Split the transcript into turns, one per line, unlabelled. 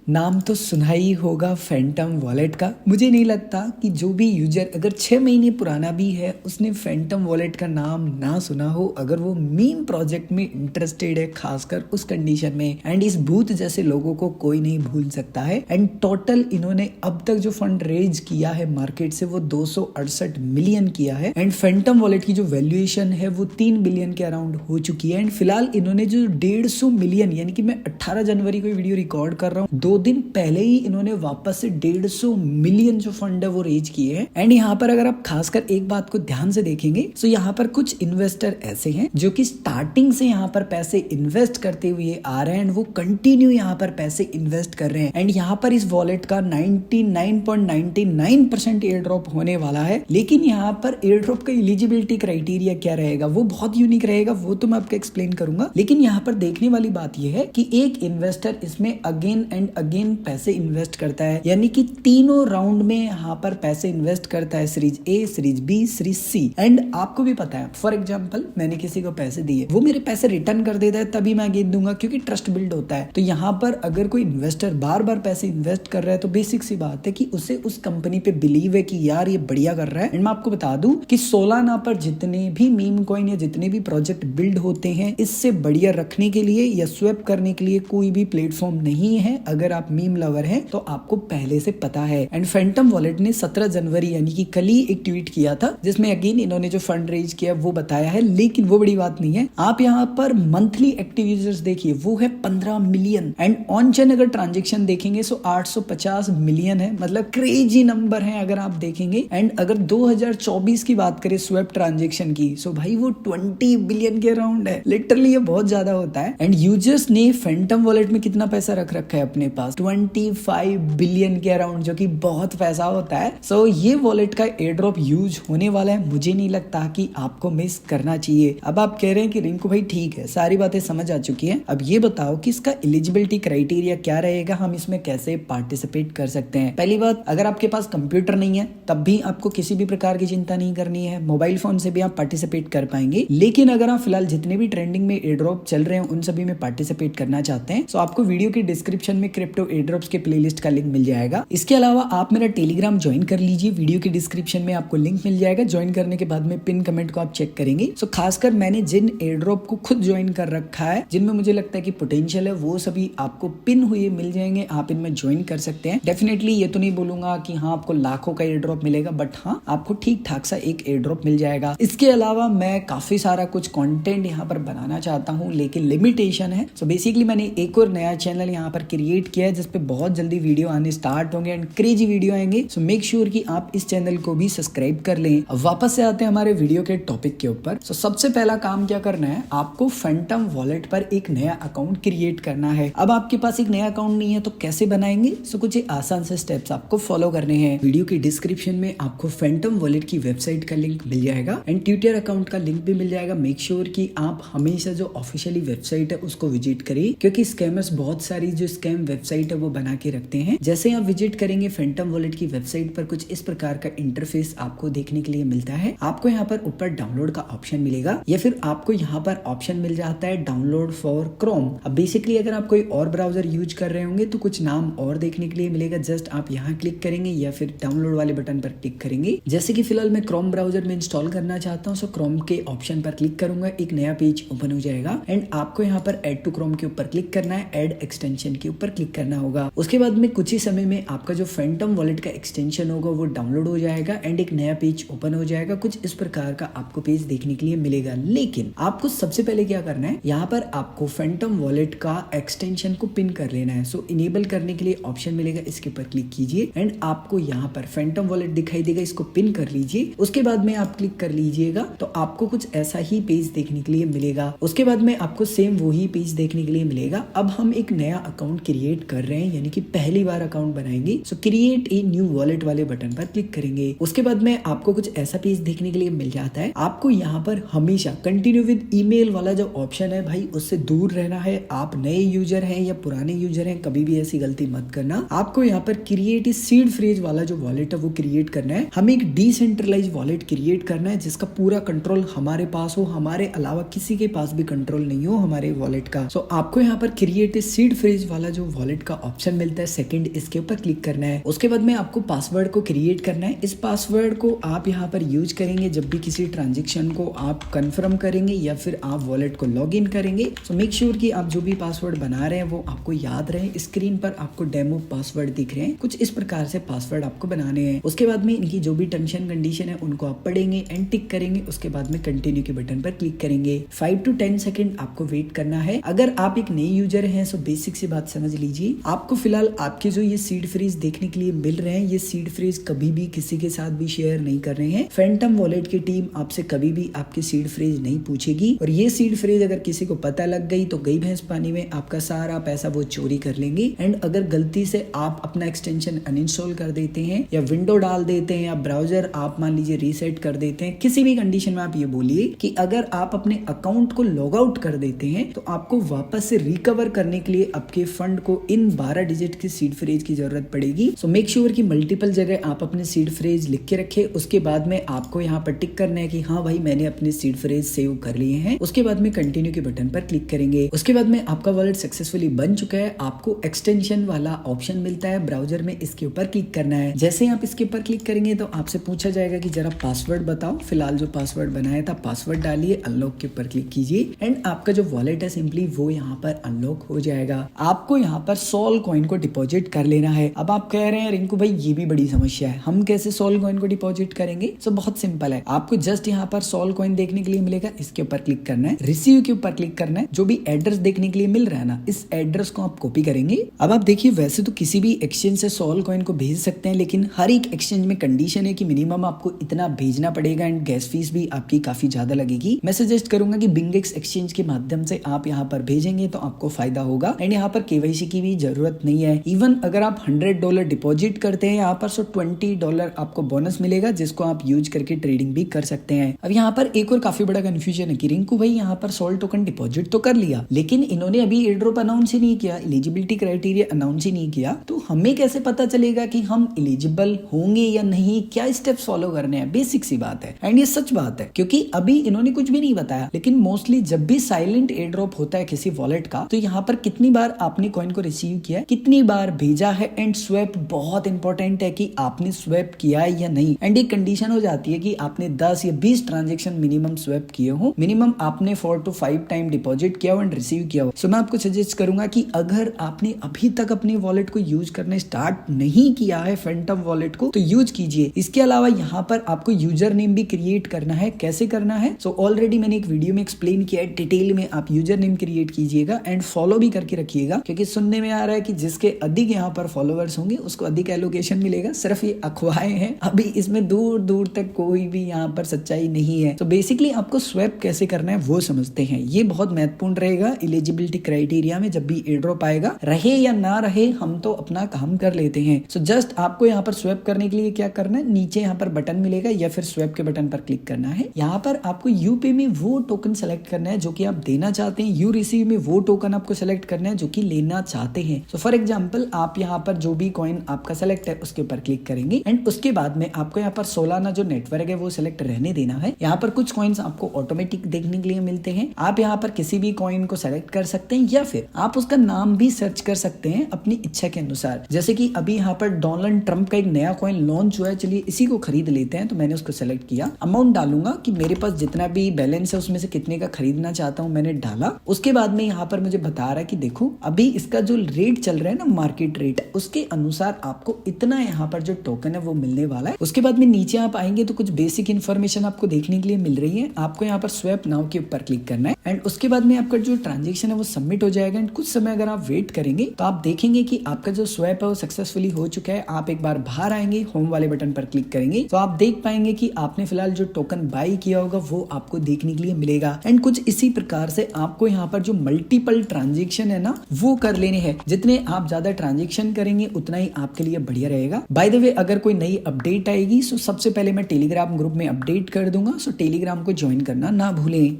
नाम तो सुना ही होगा फैंटम वॉलेट का। मुझे नहीं लगता कि जो भी यूजर अगर 6 महीने पुराना भी है उसने फैंटम वॉलेट का नाम ना सुना हो, अगर वो मीम प्रोजेक्ट में इंटरेस्टेड है, खासकर उस कंडीशन में। एंड इस बूथ जैसे लोगों को कोई नहीं भूल सकता है। एंड टोटल इन्होंने अब तक जो फंड रेज किया है मार्केट से वो 268 मिलियन किया है। एंड फैंटम वॉलेट की जो वैल्यूएशन है वो 3 बिलियन के अराउंड हो चुकी है। एंड फिलहाल इन्होंने जो 150 मिलियन, यानी कि मैं 18 जनवरी को वीडियो रिकॉर्ड कर रहा हूँ, 2 दिन पहले ही इन्होंने वापस से 150 मिलियन जो फंड है वो रेज किए हैं। एंड यहाँ पर अगर आप खासकर एक बात को ध्यान से देखेंगे तो यहाँ पर कुछ इन्वेस्टर ऐसे हैं जो कि स्टार्टिंग से यहाँ पर पैसे इन्वेस्ट करते हुए आ रहे हैं एंड वो कंटिन्यू यहाँ पर पैसे इन्वेस्ट कर रहे हैं। एंड यहाँ पर इस वॉलेट का 99.99% एयर ड्रॉप होने वाला है। लेकिन यहाँ पर एयर ड्रॉप का एलिजिबिलिटी क्राइटेरिया क्या रहेगा वो बहुत यूनिक रहेगा, वो तो मैं आपको एक्सप्लेन करूंगा। लेकिन यहाँ पर देखने वाली बात यह है कि एक इन्वेस्टर इसमें अगेन एंड अगेन पैसे इन्वेस्ट करता है, यानी कि तीनों राउंड में यहाँ पर पैसे इन्वेस्ट करता है, series A, series B, series C. And आपको भी पता है, फॉर एग्जांपल मैंने किसी को पैसे दिए, वो मेरे पैसे रिटर्न कर देता है तभी मैं अगेन दूंगा, क्योंकि ट्रस्ट बिल्ड होता है। तो यहाँ पर अगर कोई इन्वेस्टर बार बार पैसे इन्वेस्ट कर रहा है तो बेसिक सी बात है कि उसे उस कंपनी पे बिलीव है कि यार ये बढ़िया कर रहा है। एंड मैं आपको बता दूं कि सोलाना पर जितने भी मीम कॉइन या जितने भी प्रोजेक्ट बिल्ड होते हैं, इससे बढ़िया रखने के लिए या स्वैप करने के लिए कोई भी प्लेटफॉर्म नहीं है। अगर आप मीम लवर हैं तो आपको पहले से पता है। एंड फैंटम वॉलेट ने 17 जनवरी यानी कि कल ही एक ट्वीट किया था जिसमें अगेन इन्होंने जो फंड रेज किया वो बताया है। लेकिन वो बड़ी बात नहीं है, आप यहाँ पर मंथली एक्टिव यूजर्स देखिए वो है 15 मिलियन। एंड ऑन चेन अगर ट्रांजेक्शन देखेंगे तो 850 मिलियन है, मतलब क्रेजी नंबर है अगर आप देखेंगे। एंड अगर 2024 की बात करें स्वैप ट्रांजेक्शन की, सो भाई वो 20 बिलियन के अराउंड है। लिटरली ये बहुत ज्यादा होता है। एंड यूजर्स ने फैंटम वॉलेट में कितना पैसा रख रखा है अपने पास, 25 बिलियन के अराउंड, जो कि बहुत पैसा होता है। सो ये वॉलेट का एयर ड्रॉप यूज होने वाला है, मुझे नहीं लगता कि आपको मिस करना चाहिए। अब आप कह रहे हैं कि रिंकू भाई ठीक है, सारी बातें समझ आ चुकी है, अब ये बताओ कि इसका एलिजिबिलिटी क्राइटेरिया क्या रहेगा, हम इसमें कैसे पार्टिसिपेट कर सकते हैं। पहली बात, अगर आपके पास कंप्यूटर नहीं है तब भी आपको किसी भी प्रकार की चिंता नहीं करनी है, मोबाइल फोन से भी आप पार्टिसिपेट कर पाएंगे। लेकिन अगर आप फिलहाल जितने भी ट्रेंडिंग में एयर ड्रॉप चल रहे हैं उन सभी में पार्टिसिपेट करना चाहते हैं तो आपको वीडियो की डिस्क्रिप्शन में क्रिप्टो एयर ड्रॉप्स के प्लेलिस्ट का लिंक मिल जाएगा। इसके अलावा आप मेरा टेलीग्राम ज्वाइन कर लीजिए, वीडियो की डिस्क्रिप्शन में आपको लिंक मिल जाएगा। ज्वाइन करने के बाद में पिन कमेंट को आप चेक करेंगे। सो खासकर मैंने जिन एयर ड्रॉप को खुद ज्वाइन कर रखा है, जिनमें मुझे लगता है कि पोटेंशियल है, वो सभी आपको पिन हुए मिल जाएंगे, आप इनमें ज्वाइन कर सकते हैं। डेफिनेटली ये तो नहीं बोलूंगा कि हाँ आपको लाखों का एयर ड्रॉप मिलेगा, बट हाँ आपको ठीक ठाक सा एक एयर ड्रॉप मिल जाएगा। इसके अलावा मैं काफी सारा कुछ कंटेंट यहाँ पर बनाना चाहता हूँ, लेकिन लिमिटेशन है। सो बेसिकली मैंने एक और नया चैनल यहाँ पर क्रिएट किया है जिसपे बहुत जल्दी वीडियो आने स्टार्ट होंगे एंड क्रेजी वीडियो आएंगे। सो मेक श्योर कि आप इस चैनल को भी सब्सक्राइब कर लें। अब वापस से आते हैं हमारे वीडियो के टॉपिक के ऊपर। सो सबसे पहला काम क्या करना है, आपको फैंटम वॉलेट पर एक नया अकाउंट क्रिएट करना है। अब आपके पास एक नया अकाउंट नहीं है तो कैसे बनाएंगे, सो कुछ आसान से स्टेप्स आपको फॉलो करने हैं। वीडियो की डिस्क्रिप्शन में आपको फैंटम वॉलेट की वेबसाइट का लिंक मिल जाएगा एंड ट्विटर अकाउंट का लिंक भी मिल जाएगा। मेक श्योर कि आप हमेशा जो ऑफिशियली वेबसाइट है उसको विजिट करिए, क्योंकि स्कैमर्स बहुत सारी जो स्कैम वेबसाइट है वो बना के रखते हैं। जैसे आप विजिट करेंगे फैंटम वॉलेट की वेबसाइट पर, कुछ इस प्रकार का इंटरफेस आपको देखने के लिए मिलता है। आपको यहाँ पर ऊपर डाउनलोड का ऑप्शन मिलेगा या फिर आपको यहाँ पर ऑप्शन मिल जाता है डाउनलोड फॉर क्रोम। अब बेसिकली अगर आप कोई और ब्राउजर यूज कर रहे होंगे तो कुछ नाम और देखने के लिए मिलेगा। जस्ट आप यहाँ क्लिक करेंगे या फिर डाउनलोड वाले बटन पर क्लिक करेंगे। जैसे कि फिलहाल मैं क्रोम ब्राउजर में इंस्टॉल करना चाहता हूँ, सो क्रोम के ऑप्शन पर क्लिक करूंगा, एक नया पेज ओपन हो जाएगा एंड आपको यहाँ पर ऐड टू क्रोम के ऊपर क्लिक करना है, ऐड एक्सटेंशन के ऊपर क्लिक करना होगा। उसके बाद में कुछ ही समय में आपका जो फैंटम वॉलेट का एक्सटेंशन होगा वो डाउनलोड हो जाएगा एंड एक नया पेज ओपन हो जाएगा। कुछ इस प्रकार का आपको पेज देखने के लिए मिलेगा। लेकिन आपको सबसे पहले क्या करना है, यहाँ पर आपको फैंटम वॉलेट का एक्सटेंशन को पिन कर लेना है। सो इनेबल करने के लिए ऑप्शन मिलेगा, इसके ऊपर क्लिक कीजिए एंड आपको यहाँ पर फैंटम वॉलेट दिखाई देगा, इसको पिन कर लीजिए। उसके बाद में आप क्लिक कर लीजिएगा तो आपको कुछ ऐसा ही पेज देखने के लिए मिलेगा। उसके बाद में आपको सेम वही पेज देखने के लिए मिलेगा। अब हम एक नया अकाउंट क्रिएट कर रहे हैं, यानी कि पहली बार अकाउंट बनाएंगे। सो क्रिएट ए न्यू वॉलेट वाले बटन पर क्लिक करेंगे। उसके बाद में आपको कुछ ऐसा पेज देखने के लिए मिल जाता है। आपको यहाँ पर हमेशा कंटिन्यू विद ईमेल वाला जो ऑप्शन है भाई उससे दूर रहना है। आप नए यूजर हैं या पुराने यूजर हैं, कभी भी ऐसी गलती मत करना। आपको यहाँ पर क्रिएट सीड फ्रेज वाला जो वॉलेट है वो क्रिएट करना है। हमें एक डिसेंट्रलाइज वॉलेट क्रिएट करना है जिसका पूरा कंट्रोल हमारे पास हो, हमारे अलावा किसी के पास भी कंट्रोल नहीं हो हमारे वॉलेट का। सो आपको यहाँ पर क्रिएट सीड फ्रेज वाला जो वॉलेट वॉलेट का ऑप्शन मिलता है, सेकंड इसके ऊपर क्लिक करना है। उसके बाद में आपको पासवर्ड को क्रिएट करना है। इस पासवर्ड को आप यहाँ पर यूज करेंगे जब भी किसी ट्रांजेक्शन को आप कंफर्म करेंगे या फिर आप वॉलेट को लॉग इन करेंगे। सो मेक श्योर कि आप जो भी पासवर्ड बना रहे हैं वो आपको याद रहे। स्क्रीन पर आपको डेमो पासवर्ड दिख रहे हैं, कुछ इस प्रकार से पासवर्ड आपको बनाने हैं। उसके बाद में इनकी जो भी टर्म्स एंड कंडीशन है उनको आप पढ़ेंगे एंड टिक करेंगे। उसके बाद में कंटिन्यू के बटन पर क्लिक करेंगे। 5 to 10 सेकंड आपको वेट करना है। अगर आप एक नए यूजर हैं सो बेसिक सी बात समझ लीजिए, आपको फिलहाल आपके जो ये सीड फ्रेज देखने के लिए मिल रहे हैं, ये सीड फ्रेज कभी भी किसी के साथ भी शेयर नहीं कर रहे हैं। फैंटम वॉलेट की टीम आपसे कभी भी आपके सीड फ्रेज नहीं पूछेगी और ये सीड फ्रेज अगर किसी को पता लग गई तो गई भैंस पानी में, आपका सारा पैसा वो चोरी कर लेंगे। एंड अगर गलती से आप अपना एक्सटेंशन अनइंस्टॉल कर देते हैं या विंडो डाल देते हैं या ब्राउजर आप मान लीजिए रीसेट कर देते हैं, किसी भी कंडीशन में आप ये बोलिए कि अगर आप अपने अकाउंट को लॉग आउट कर देते हैं तो आपको वापस से रिकवर करने के लिए आपके फंड को इन 12 डिजिट की सीड फ्रेज की जरूरत पड़ेगी। सो मेक श्योर कि मल्टीपल जगह आप अपने सीड फ्रेज लिख के रखे। उसके बाद में आपको यहाँ पर टिक करना है कि हाँ भाई मैंने अपने सीड फ्रेज सेव कर लिए हैं। उसके बाद में कंटिन्यू के बटन पर क्लिक करेंगे। उसके बाद में आपका वॉलेट सक्सेसफुली बन चुका है। आपको एक्सटेंशन वाला ऑप्शन मिलता है ब्राउजर में, इसके ऊपर क्लिक करना है। जैसे ही आप इसके ऊपर क्लिक करेंगे तो आपसे पूछा जाएगा कि जरा पासवर्ड बताओ। फिलहाल जो पासवर्ड बनाया था पासवर्ड डालिए, अनलॉक के ऊपर क्लिक कीजिए एंड आपका जो वॉलेट है सिंपली वो यहाँ पर अनलॉक हो जाएगा। आपको यहाँ पर सोल कॉइन को डिपॉजिट कर लेना है। अब आप कह रहे हैं रिंकू भाई ये भी बड़ी समस्या है, हम कैसे सोल कॉइन को डिपॉजिट करेंगे? सो बहुत सिंपल है, आपको जस्ट यहाँ पर सोल कॉइन देखने के लिए मिलेगा, इसके ऊपर क्लिक करना है, रिसीव के ऊपर क्लिक करना है। जो भी एड्रेस देखने के लिए मिल रहा है ना, इस एड्रेस को आप कॉपी करेंगे। अब आप देखिए वैसे तो किसी भी एक्सचेंज से सोल कॉइन को भेज सकते हैं, लेकिन हर एक एक्सचेंज में कंडीशन है कि मिनिमम आपको इतना भेजना पड़ेगा एंड गैस फीस भी आपकी काफी ज्यादा लगेगी। मैं सजेस्ट करूंगा कि बिंगेक्स एक्सचेंज के माध्यम से आप यहाँ पर भेजेंगे तो आपको फायदा होगा एंड यहाँ पर केवाईसी की भी जरूरत नहीं है। इवन अगर आप $100 डिपॉजिट करते हैं यहाँ पर सो $20 आपको बोनस मिलेगा, जिसको आप यूज करके ट्रेडिंग भी कर सकते हैं। अब यहाँ पर एक और काफी बड़ा कंफ्यूजन है कि रिंकू भाई यहाँ पर सोल टोकन डिपॉजिट तो कर लिया, लेकिन इन्होंने अभी एयर ड्रॉप अनाउंस ही नहीं किया, एलिजिबिलिटी क्राइटेरिया अनाउंस ही नहीं किया, तो हमें कैसे पता चलेगा कि हम एलिजिबल होंगे या नहीं? क्या स्टेप्स फॉलो करने हैं? बेसिक सी बात है एंड ये सच बात है, क्योंकि अभी इन्होंने कुछ भी नहीं बताया। लेकिन मोस्टली जब भी साइलेंट एयर ड्रॉप होता है किसी वॉलेट का, तो यहाँ पर कितनी बार आपने कॉइन को रिसीव किया है, कितनी बार भेजा है एंड स्वैप बहुत इंपॉर्टेंट है कि आपने स्वैप किया है या नहीं। एंड एक कंडीशन हो जाती है कि आपने 10 या 20 ट्रांजेक्शन मिनिमम स्वैप किए हो, मिनिमम आपने 4 to 5 टाइम डिपॉजिट किया हो एंड रिसीव किया हो। सो मैं आपको सजेस्ट करूंगा कि अगर आपने अभी तक अपने वॉलेट को यूज करना स्टार्ट नहीं किया है फैंटम वॉलेट को, तो यूज कीजिए। इसके अलावा यहाँ पर आपको यूजर नेम भी क्रिएट करना है। कैसे करना है? सो ऑलरेडी मैंने एक वीडियो में एक्सप्लेन किया है डिटेल में। आप यूजर नेम क्रिएट कीजिएगा एंड फॉलो भी करके रखिएगा, क्योंकि सुनने में आ रहा है कि जिसके अधिक यहाँ पर फॉलोअर्स होंगे उसको अधिक एलोकेशन मिलेगा। सिर्फ ये अफवाहें हैं, अभी इसमें दूर दूर तक कोई भी यहाँ पर सच्चाई नहीं है। तो बेसिकली आपको स्वैप कैसे करना है वो समझते हैं, ये बहुत महत्वपूर्ण रहेगा एलिजिबिलिटी क्राइटेरिया में। जब भी एयर ड्रॉप आएगा, रहे या ना रहे, हम तो अपना काम कर लेते हैं। सो जस्ट आपको यहाँ पर स्वैप करने के लिए क्या करना है, नीचे यहाँ पर बटन मिलेगा या फिर स्वैप के बटन पर क्लिक करना है। यहाँ पर आपको यूपे में वो टोकन सेलेक्ट करना है जो कि आप देना चाहते हैं, यू रिसीव में वो टोकन आपको सेलेक्ट करना है जो कि लेना चाहते हैं। सो फॉर एग्जांपल आप यहाँ पर जो भी कॉइन आपका सेलेक्ट है उसके ऊपर क्लिक करेंगे एंड उसके बाद में आपको यहाँ पर सोलाना जो नेटवर्क है वो सिलेक्ट रहने देना है। यहाँ पर कुछ कॉइन्स आपको ऑटोमेटिक देखने के लिए मिलते हैं। आप यहाँ पर किसी भी कॉइन को सेलेक्ट कर सकते हैं या फिर आप उसका नाम भी सर्च कर सकते हैं अपनी इच्छा के अनुसार। जैसे कि अभी यहाँ पर डोनाल्ड ट्रंप का एक नया कॉइन लॉन्च हुआ है, चलिए इसी को खरीद लेते हैं। तो मैंने उसको सेलेक्ट किया, अमाउंट डालूंगा कि मेरे पास जितना भी बैलेंस है उसमें से कितने का खरीदना चाहता हूँ, मैंने डाला। उसके बाद में यहाँ पर मुझे बता रहा है कि देखो अभी इसका जो रेट चल रहा है ना, मार्केट रेट, उसके अनुसार आपको इतना यहाँ पर जो टोकन है वो मिलने वाला है। उसके बाद में नीचे आप आएंगे तो कुछ बेसिक इन्फॉर्मेशन आपको देखने के लिए मिल रही है। आपको यहाँ पर स्वैप नाउ के ऊपर क्लिक करना है एंड उसके बाद में आपका जो ट्रांजेक्शन है वो सबमिट हो जाएगा एंड कुछ समय अगर आप वेट करेंगे तो आप देखेंगे कि आपका जो स्वैप है वो सक्सेसफुली हो चुका है। आप एक बार बाहर आएंगे, होम वाले बटन पर क्लिक करेंगे तो आप देख पाएंगे कि आपने फिलहाल जो टोकन बाय किया होगा वो आपको देखने के लिए मिलेगा। एंड कुछ इसी प्रकार से आपको यहाँ पर जो मल्टीपल ट्रांजेक्शन है ना वो कर लेने हैं। जितने आप ज्यादा ट्रांजेक्शन करेंगे उतना ही आपके लिए बढ़िया रहेगा। बाय द वे अगर कोई नई अपडेट आएगी तो सबसे पहले मैं टेलीग्राम ग्रुप में अपडेट कर दूंगा, सो टेलीग्राम को ज्वाइन करना ना भूलें।